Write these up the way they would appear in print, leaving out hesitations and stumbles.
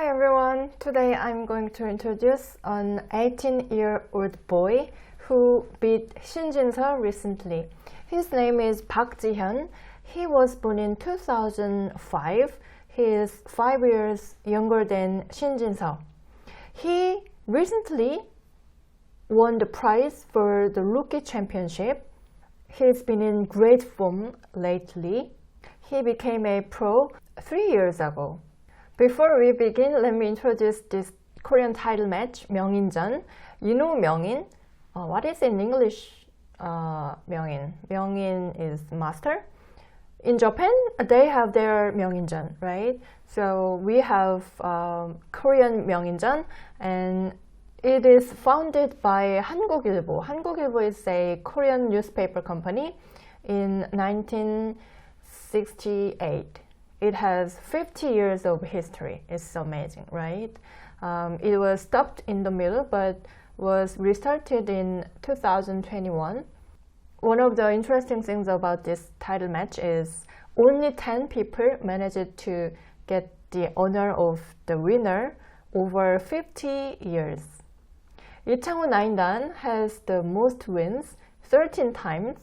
Hi everyone, today I'm going to introduce an 18-year-old boy who beat Shin Jin-seo recently. His name is Park Ji-hyun. He was born in 2005. He is 5 years younger than Shin Jin-seo. He recently won the prize for the Rookie Championship. He's been in great form lately. He became a pro 3 years ago. Before we begin, let me introduce this Korean title match, 명인전. You know 명인? What is in English 명인? 명인 is master. In Japan, they have their 명인전, right? So we have Korean 명인전, and it is founded by 한국일보. 한국일보 is a Korean newspaper company in 1968. It has 50 years of history. It's amazing, right? It was stopped in the middle, but was restarted in 2021. One of the interesting things about this title match is only 10 people managed to get the honor of the winner over 50 years. 이창호 9단 has the most wins, 13 times,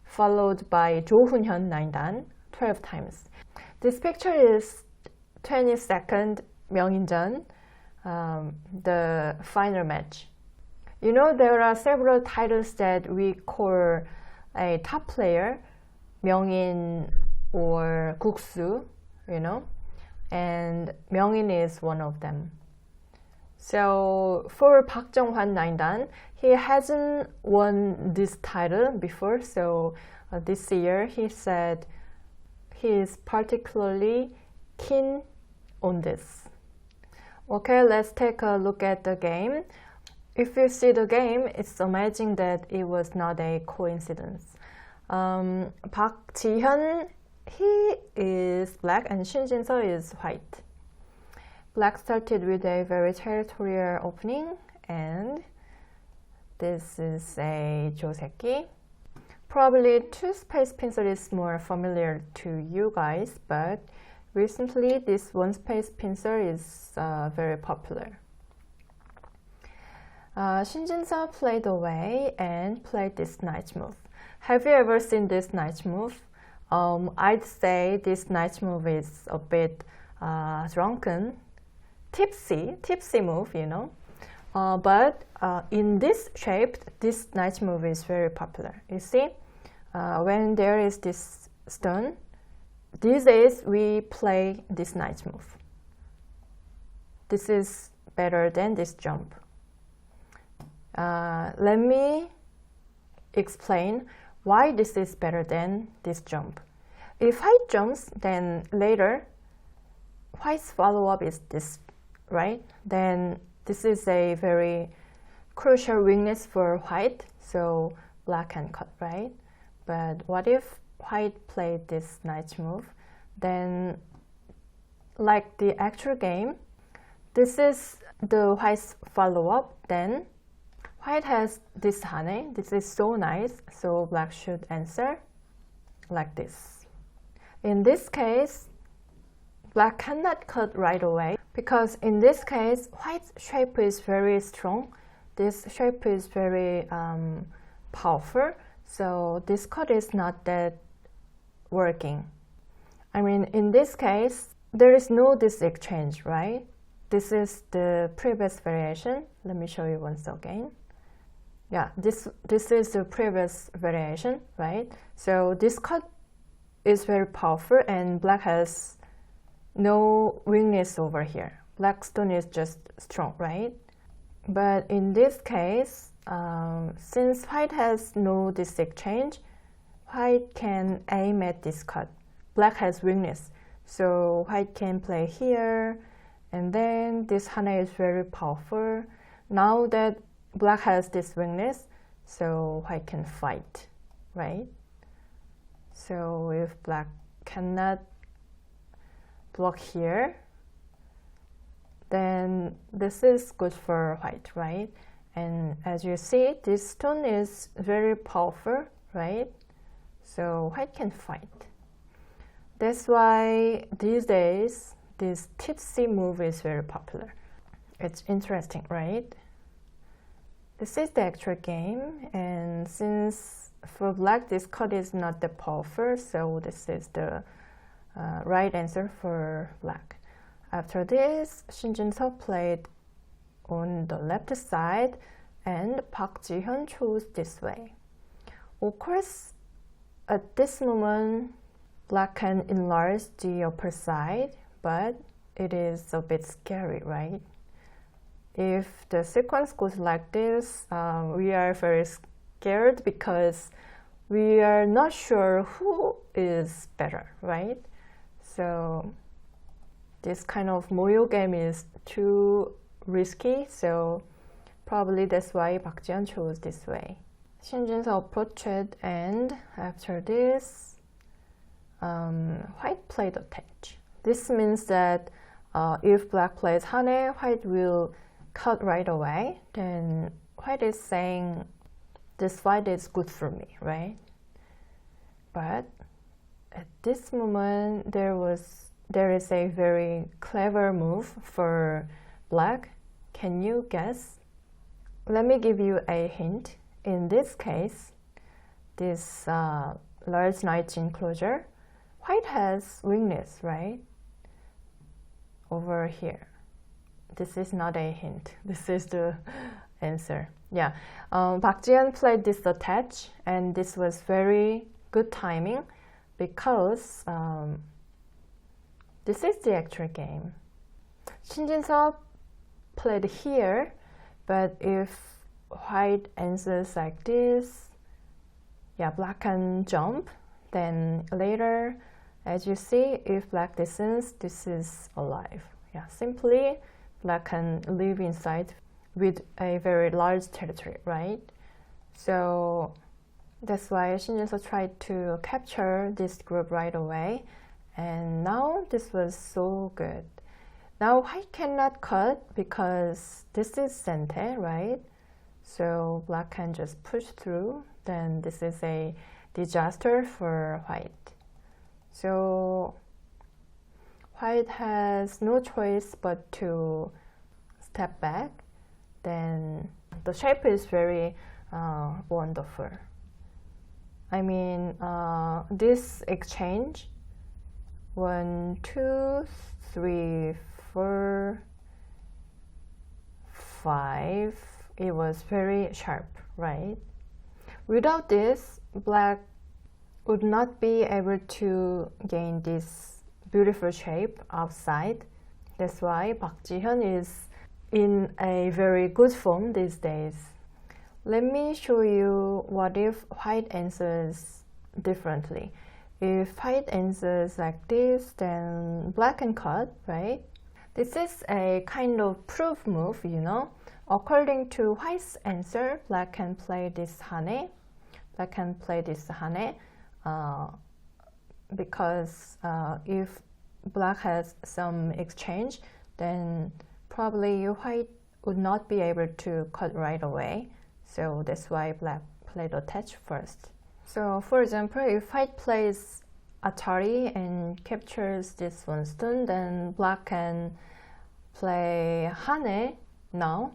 followed by 조훈현 9단, 12 times. This picture is 22nd 명인전, the final match. You know, there are several titles that we call a top player, 명인 or 국수, you know, and 명인 is one of them. So for Park Jung-hwan 9단, he hasn't won this title before, so this year he said he is particularly keen on this. Okay, let's take a look at the game. If you see the game, it's amazing that it was not a coincidence. Park Ji-hyun, he is black and Shin Jin-seo is white. Black started with a very territorial opening, and this is a joseki. Probably two-space pincer is more familiar to you guys, but recently this one-space pincer is very popular. Shin Jin-seo played away and played this knight move. Have you ever seen this knight move? I'd say this knight move is a bit drunken, tipsy move, you know. But in this shape, this knight move is very popular. You see, when there is this stone, these days we play this knight move. This is better than this jump. Let me explain why this is better than this jump. If white jumps, then later white's follow-up is this, right? Then this is a very crucial weakness for white, so black can cut, right? But what if white played this knight move? Then, like the actual game, this is the white's follow-up. Then white has this hane. This is so nice, so black should answer like this. In this case, black cannot cut right away, because in this case, white's shape is very strong. This shape is very powerful, so this cut is not that working. I mean, in this case, there is no this exchange, right? This is the previous variation. Let me show you once again. Yeah, this is the previous variation, right? So this cut is very powerful, and black has no weakness over here. Black stone is just strong, right? But in this case, since white has no this exchange, white can aim at this cut. Black has weakness, so white can play here, and then this hane is very powerful. Now that black has this weakness, so white can fight, right? So if black cannot block here, then this is good for white, right? And as you see, this stone is very powerful, right? So white can fight. That's why these days this tipsy move is very popular. It's interesting, right? This is the actual game, and since for black this cut is not the powerful, so this is the right answer for black. After this, Shin Jin-seo played on the left side and Park Ji-hyun chose this way. Of course, at this moment, black can enlarge the upper side, but it is a bit scary, right? If the sequence goes like this, we are very scared because we are not sure who is better, right? So this kind of moyo game is too risky, so probably that's why Park Ji-hyun chose this way. Shin Jin-seo approached, and after this, white played attach. This means that if black plays hane, white will cut right away. Then white is saying this fight is good for me, right? But at this moment, there is a very clever move for black. Can you guess? Let me give you a hint. In this case, this large knight enclosure, white has weakness, right? Over here. This is not a hint. This is the answer. Yeah, Park Ji-hyun played this attach, and this was very good timing because this is the actual game. Shin Jin-seo played here, but if white answers like this, yeah, black can jump. Then later, as you see, if black descends, this is alive. Yeah, simply black can live inside with a very large territory, right? So that's why Shin Jin-seo tried to capture this group right away, and now this was so good. Now white cannot cut because this is center, right? So black can just push through. Then this is a disaster for white. So white has no choice but to step back. Then the shape is very wonderful. I mean, this exchange, 1, 2, 3, 4, 5, it was very sharp, right? Without this, black would not be able to gain this beautiful shape outside. That's why Park Ji-hyun is in a very good form these days. Let me show you what if white answers differently. If white answers like this, then black can cut, right? This is a kind of proof move, you know. According to white's answer, black can play this hane. Black can play this hane because if black has some exchange, then probably white would not be able to cut right away. So that's why black played attach first. So for example, if white plays Atari and captures this one stone, then black can play hane now.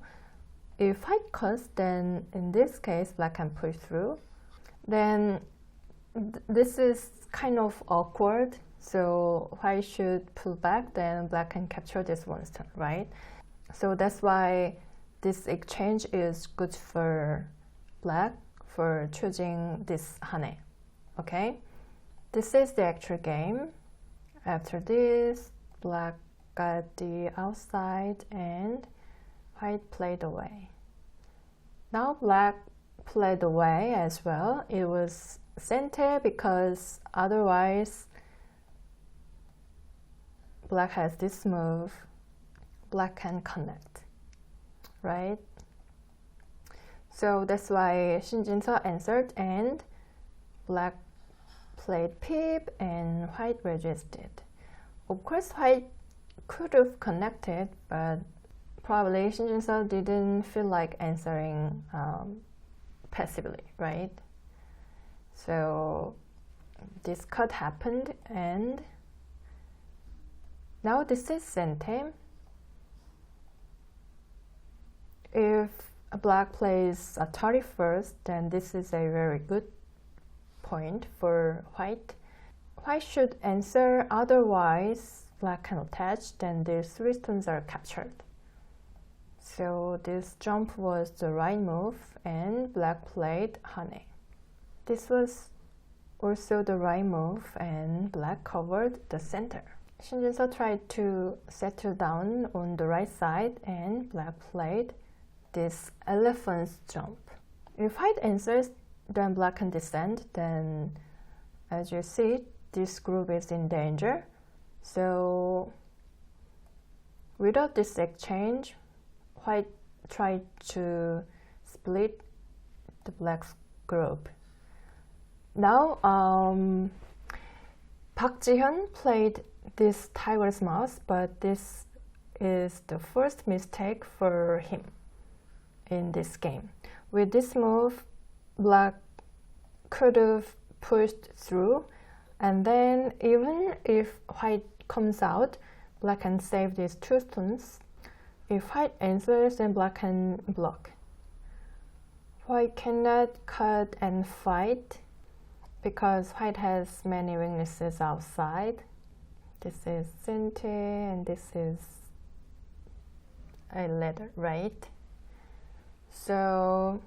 If white cuts, then in this case, black can push through. Then this is kind of awkward, so white should pull back, then black can capture this one stone, right? So that's why this exchange is good for black for choosing this hane, okay? This is the actual game. After this, black got the outside and white played away. Now black played away as well. It was center because otherwise black has this move. Black can connect, right? So that's why Shin Jin-seo answered and black played pip and white resisted. Of course, white could have connected, but probably Shin Jin-seo didn't feel like answering passively, right? So this cut happened, and Now this is center. If black plays Atari first, then this is a very good point for white. White should answer, otherwise black can attach, then these 3 stones are captured. So this jump was the right move and black played hane. This was also the right move and black covered the center. Shin Jin-seo tried to settle down on the right side and black played this elephant's jump. If white answers, then black can descend. Then as you see, this group is in danger. So without this exchange, white tried to split the black's group. Now Park Ji-hyun played this tiger's mouth, but this is the first mistake for him in this game. With this move, black could have pushed through, and then even if white comes out, black can save these 2 stones. If white answers, then black can block. White cannot cut and fight because white has many weaknesses outside. This is center and this is a ladder, right? So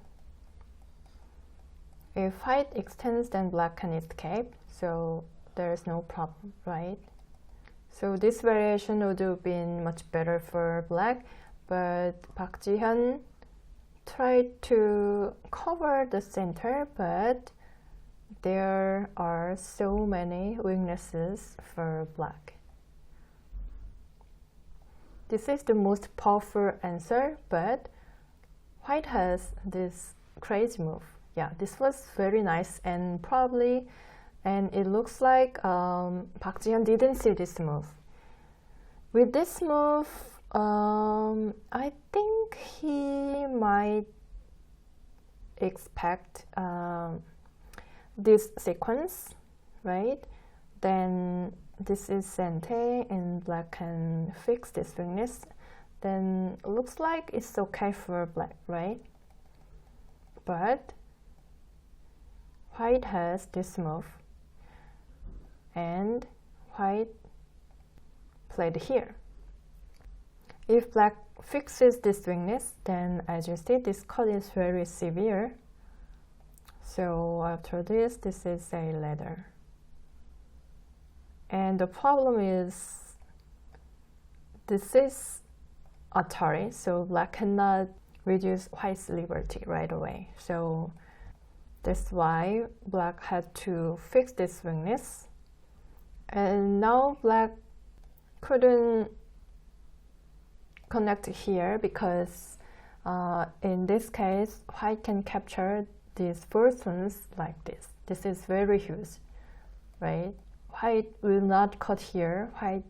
if white extends, then black can escape, so there's no problem, right? So this variation would have been much better for black, but Park Ji-hyun tried to cover the center, but there are so many weaknesses for black. This is the most powerful answer, but white has this crazy move. Yeah, this was very nice and probably, and it looks like Park Ji-hyun didn't see this move. With this move, I think he might expect this sequence, right? Then this is center and black can fix this weakness. Then looks like it's okay for black, right? But white has this move and white played here. If black fixes this weakness, then as you see, this cut is very severe. So after this, this is a ladder. And the problem is, this is Atari, so black cannot reduce white's liberty right away. So that's why black had to fix this weakness. And now black couldn't connect here because in this case, white can capture these 4 stones like this. This is very huge, right? White will not cut here. White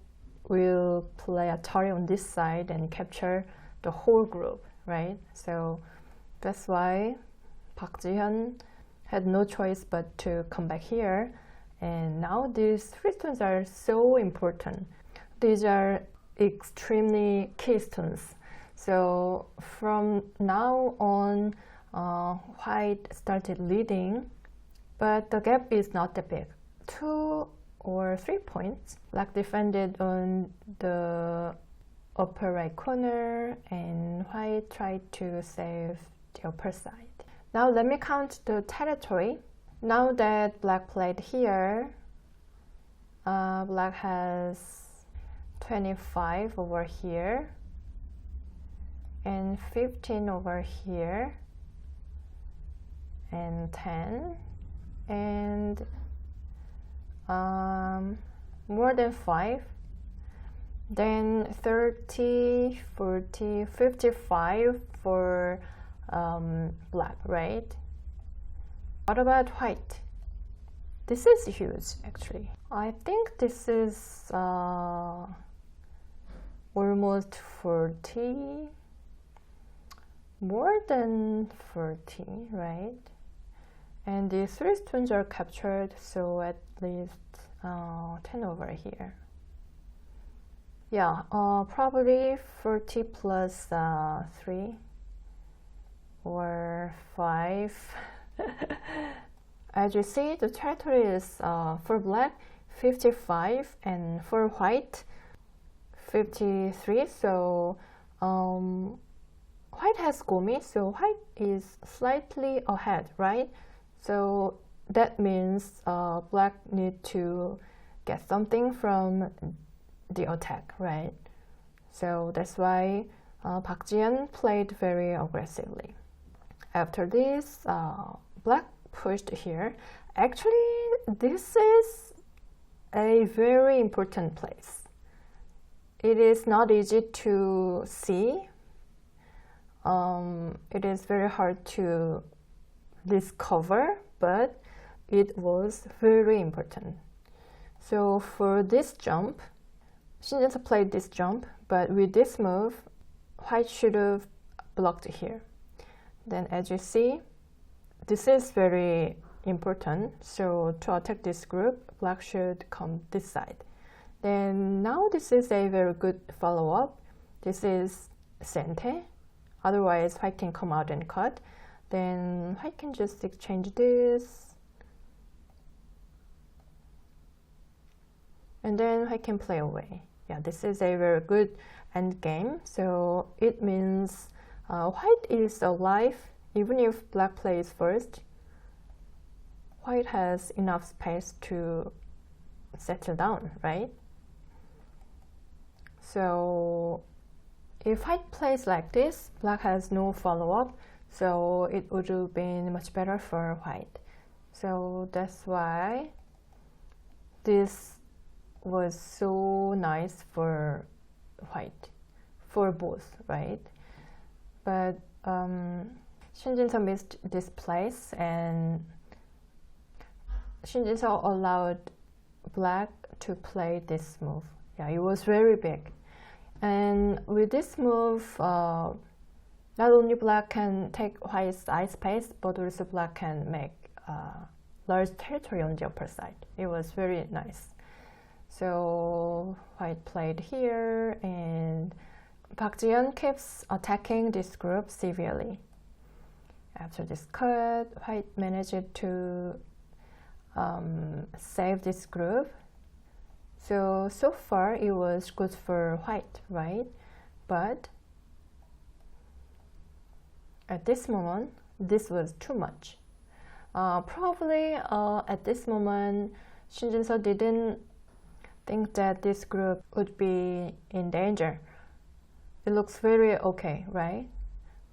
will play Atari on this side and capture the whole group, right? So that's why Park Ji-hyun had no choice but to come back here. And now these 3 stones are so important. These are extremely key stones. So from now on, white started leading, but the gap is not that big. 2 or 3 points. Black defended on the upper right corner and white tried to save the upper side. Now let me count the territory. Now that black played here, black has 25 over here and 15 over here and 10 and more than 5, then 30, 40, 55 for black, right? What about white? This is huge actually. I think this is almost 40, more than 40, right? And the 3 stones are captured, so at least 10 over here. Yeah, probably 40 plus 3 or 5. As you see, the territory is for black 55 and for white 53. So white has gomi, so white is slightly ahead, right? So that means black need to get something from the attack, right? So that's why Park Ji-yeon played very aggressively. After this, black pushed here. Actually, this is a very important place. It is not easy to see. It is very hard to discover, but it was very important. So for this jump, Shin Jinseo played this jump, but with this move, white should have blocked here. Then as you see, this is very important. So to attack this group, black should come this side. Then now this is a very good follow-up. This is sente. Otherwise, white can come out and cut. Then white can just exchange this. And then white can play away. Yeah, this is a very good end game. So it means white is alive. Even if black plays first, white has enough space to settle down, right? So if white plays like this, black has no follow-up, so it would have been much better for white. So that's why this was so nice for white, for both, right? But Shin Jinseo missed this place, and Shin Jinseo allowed black to play this move. Yeah, it was very big. And with this move, not only black can take white's eye space, but also black can make large territory on the upper side. It was very nice. So white played here, and Park Ji-yeon keeps attacking this group severely. After this cut, white managed to save this group. So far it was good for white, right? But at this moment, this was too much. Probably at this moment, Shin Jinseo didn't think that this group would be in danger. It looks very okay, right?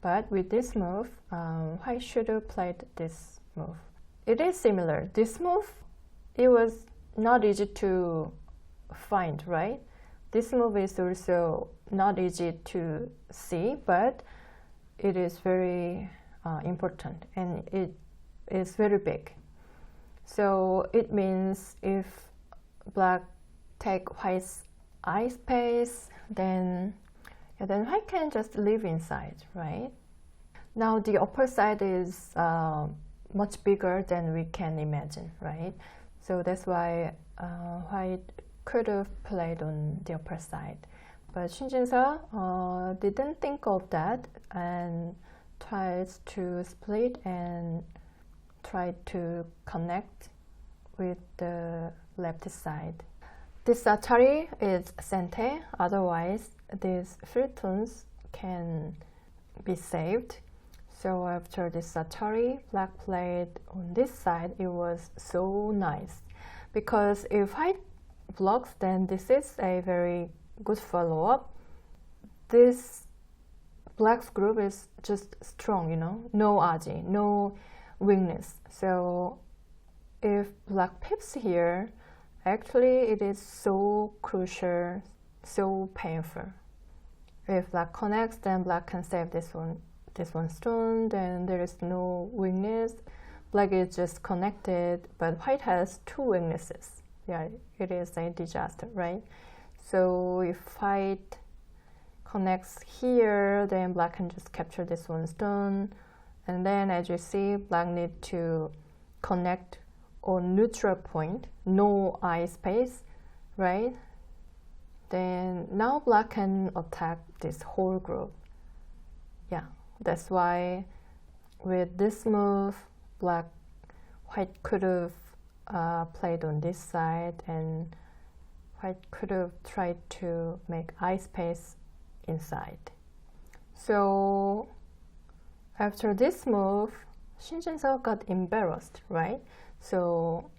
But with this move, white should have played this move. It is similar. This move, it was not easy to find, right? This move is also not easy to see, but it is very important, and it is very big. So it means if black take white's eye space, then white can just live inside, right? Now the upper side is much bigger than we can imagine, right? So that's why white could have played on the upper side. But Shin Jinseo didn't think of that and tried to split and tried to connect with the left side. This Atari is sente, otherwise these futons can be saved. So after this Atari, black played on this side. It was so nice, because if white blocks, then this is a very good follow-up. This black's group is just strong, you know, no aji, no weakness. So if black pips here, actually it is so crucial, so painful. If black connects, then black can save this one stone, then there is no weakness. Black is just connected, but white has two weaknesses. Yeah, it is a disaster, right? So if white connects here, then black can just capture this one stone. And then as you see, black need to connect on neutral point, no eye space, right? then now black can attack this whole group. Yeah, that's why with this move, white could have played on this side, and white could have tried to make eye space inside. So after this move, Shin Jinseo got embarrassed, right? So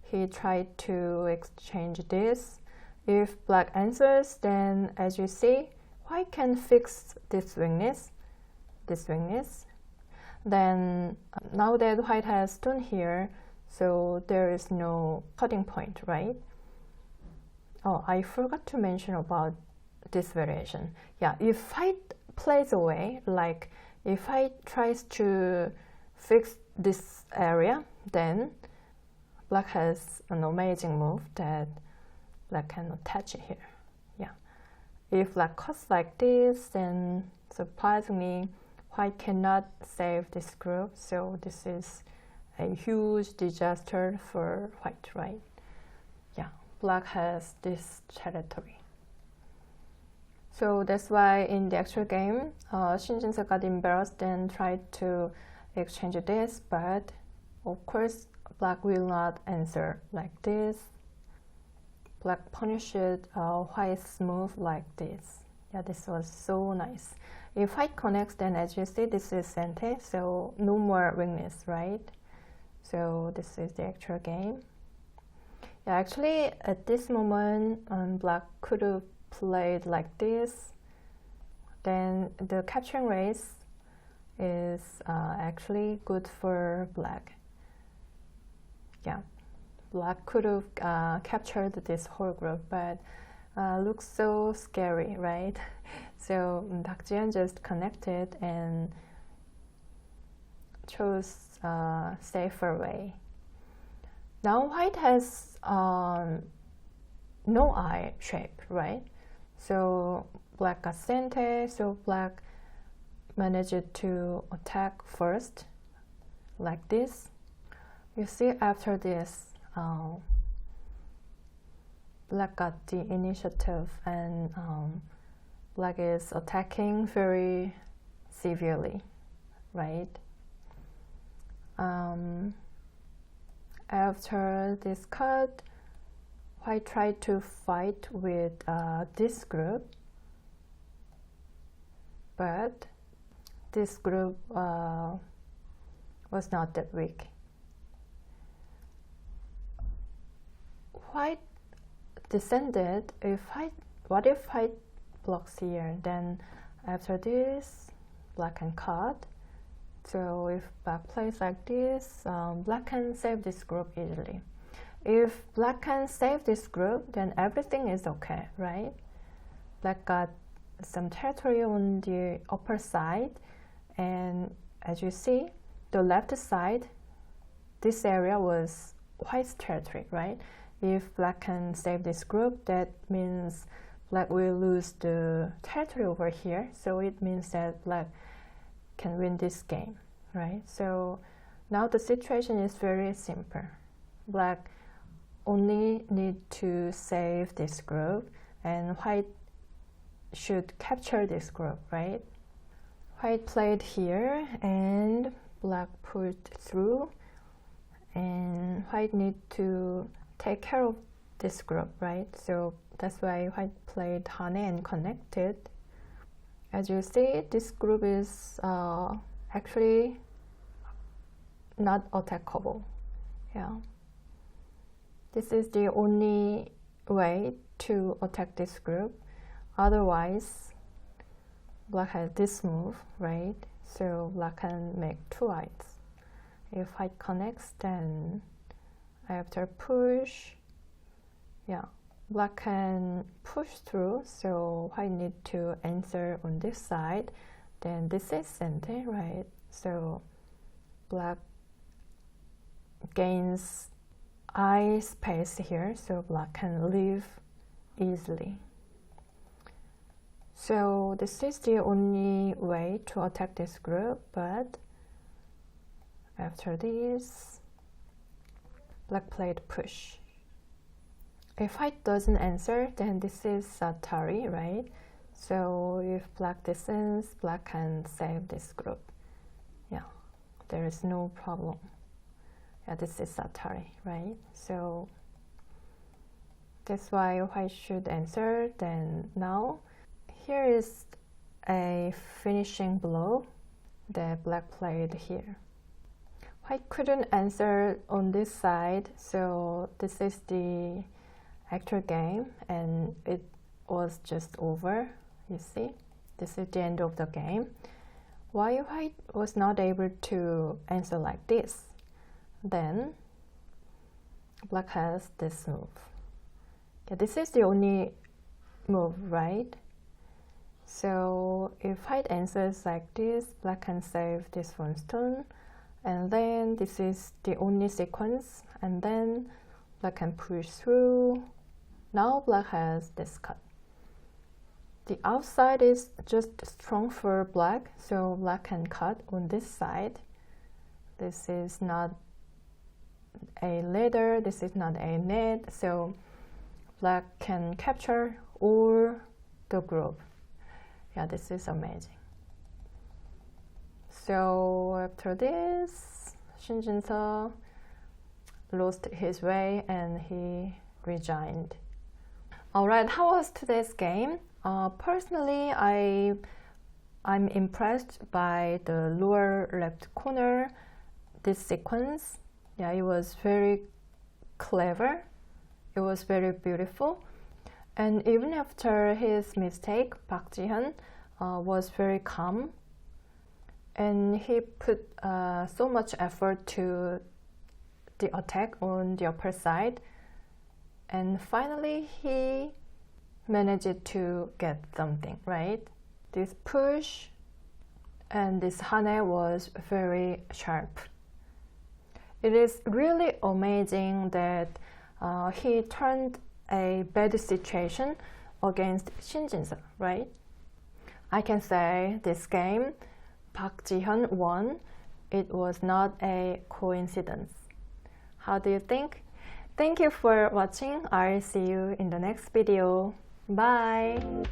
he tried to exchange this. If black answers, then as you see, white can fix this weakness. Then now that white has stone here, so there is no cutting point, right? Oh, I forgot to mention about this variation. Yeah, if white plays away, like if white tries to fix this area, then black has an amazing move that black can attach it here. Yeah, if black cuts like this, then surprisingly white cannot save this group, so this is a huge disaster for white, right? Yeah, black has this territory. So that's why in the actual game, Shin Jinseo got embarrassed and tried to exchange this, but of course black will not answer like this. Black punished white's move like this. Yeah, this was so nice. If white connects, then as you see, this is sente, so no more weakness, right? So this is the actual game. Yeah, actually at this moment, black could have played like this. Then the capturing race is actually good for black. Yeah, black could have captured this whole group, but looks so scary, right? So Dak Jian just connected and chose a safer way. Now white has no eye shape, right? So black got sente, so black managed to attack first, like this. You see after this, black got the initiative, and black is attacking very severely, right? After this cut, white tried to fight with this group, but this group was not that weak. White descended. What if white blocks here? Then after this, black can cut. So if black plays like this, black can save this group easily. If black can save this group, then everything is okay, right? Black got some territory on the upper side, and as you see, the left side, this area was white's territory, right? If black can save this group, that means black will lose the territory over here, so it means that black can win this game, right? So now the situation is very simple. Black only need to save this group, and white should capture this group, right? White played here, and black pushed through, and white need to take care of this group, right? So that's why white played Hane and connected. As you see, this group is actually not attackable. Yeah, this is the only way to attack this group. Otherwise, black has this move, right? So black can make two eyes. If white connects, then after push, yeah, black can push through, so white need to answer on this side. Then this is sente, right? So black gains eye space here, so black can leave easily. So this is the only way to attack this group, but after this, black played push. If white doesn't answer, then this is Satari, right? So if black descends, black can save this group. Yeah, there is no problem. Yeah, this is Satari, right? So that's why white should answer. Then now, here is a finishing blow that black played here. White couldn't answer on this side, so this is the actual game, and it was just over. You see, this is the end of the game. Why white was not able to answer like this? Then black has this move. Yeah, this is the only move, right? So if white answers like this, black can save this one stone, and then this is the only sequence, and then black can push through. Now black has this cut. The outside is just strong for black, so black can cut on this side. This is not a ladder, this is not a net, so black can capture all the group. Yeah, this is amazing. So after this, Shin Jinseo lost his way and he resigned. Alright, how was today's game? Personally, I'm impressed by the lower left corner, this sequence. Yeah, it was very clever. It was very beautiful. And even after his mistake, Park Ji-hyun was very calm. And he put so much effort to the attack on the upper side. And finally, he managed to get something, right? This push and this hane was very sharp. It is really amazing that he turned a bad situation against Shin Jinseo, right? I can say this game, Park Ji-hyun won. It was not a coincidence. How do you think? Thank you for watching. I'll see you in the next video. Bye!